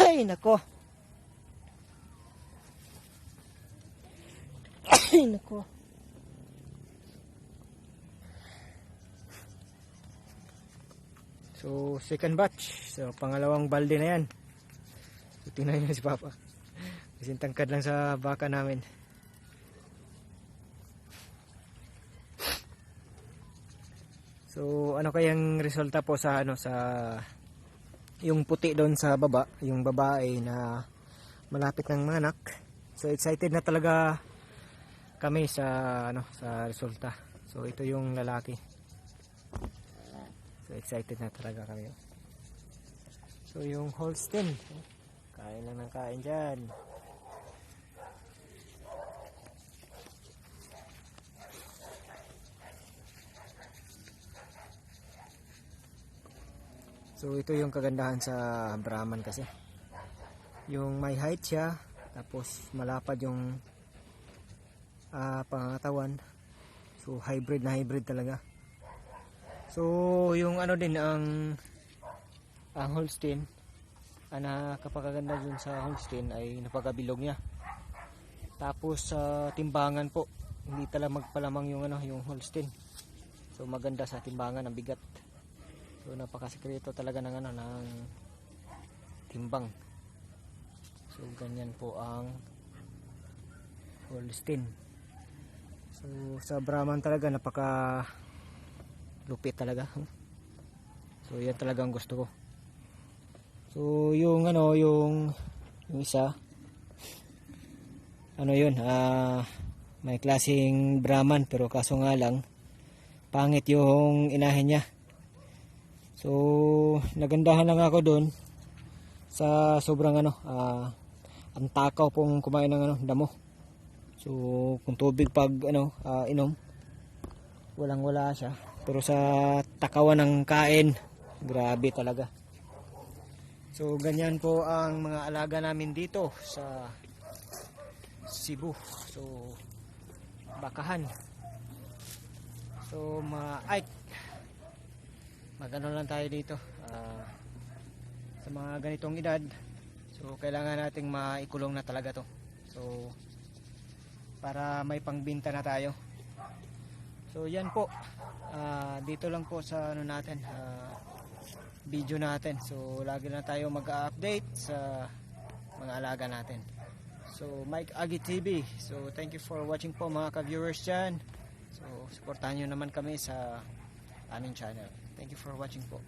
Ay, nako. Ay, nako. So, second batch. So, pangalawang balde na yan. So, tingnan nyo si Papa. Kasi tangkad lang sa baka namin. So, ano kayang resulta po sa ano sa yung puti doon sa baba, yung babae na malapit ng manak. So, excited na talaga kami sa ano sa resulta. So, ito yung lalaki. So, excited na talaga kami. So, yung Holstein, kain lang ng kain dyan. So, ito yung kagandahan sa Brahman kasi. Yung may height siya, tapos malapad yung pangangatawan. So, hybrid na hybrid talaga. So, yung ano din ang Holstein, nakapagaganda dun sa Holstein ay napagabilog niya. Tapos sa timbangan po, hindi talaga magpalamang yung yung Holstein. So, maganda sa timbangan ang bigat. So, napakasikreto talaga ng ng timbang. So, ganyan po ang Holstein. So, sa Brahman talaga napaka lupit talaga. So, yan talaga ang gusto ko. So, yung yung isa yun, may klaseng Brahman pero kaso nga lang pangit yung inahin niya. So, nagandahan lang ako doon sa sobrang ang takaw pong kumain ng damo. So, kung tubig pag inom, walang-wala siya. Pero sa takawan ng kain, grabe talaga. So, ganyan po ang mga alaga namin dito sa Cebu. So, bakahan. So, magano lang tayo dito sa mga ganitong edad. So, kailangan nating maikulong na talaga to. So, para may pangbinta na tayo. So, yan po. Dito lang po sa natin, video natin. So, lagi na tayo mag-update sa mga alaga natin. So, Mike Agi TV. So, thank you for watching po mga ka-viewers dyan. So, supportahan nyo naman kami sa aming channel. Thank you for watching po.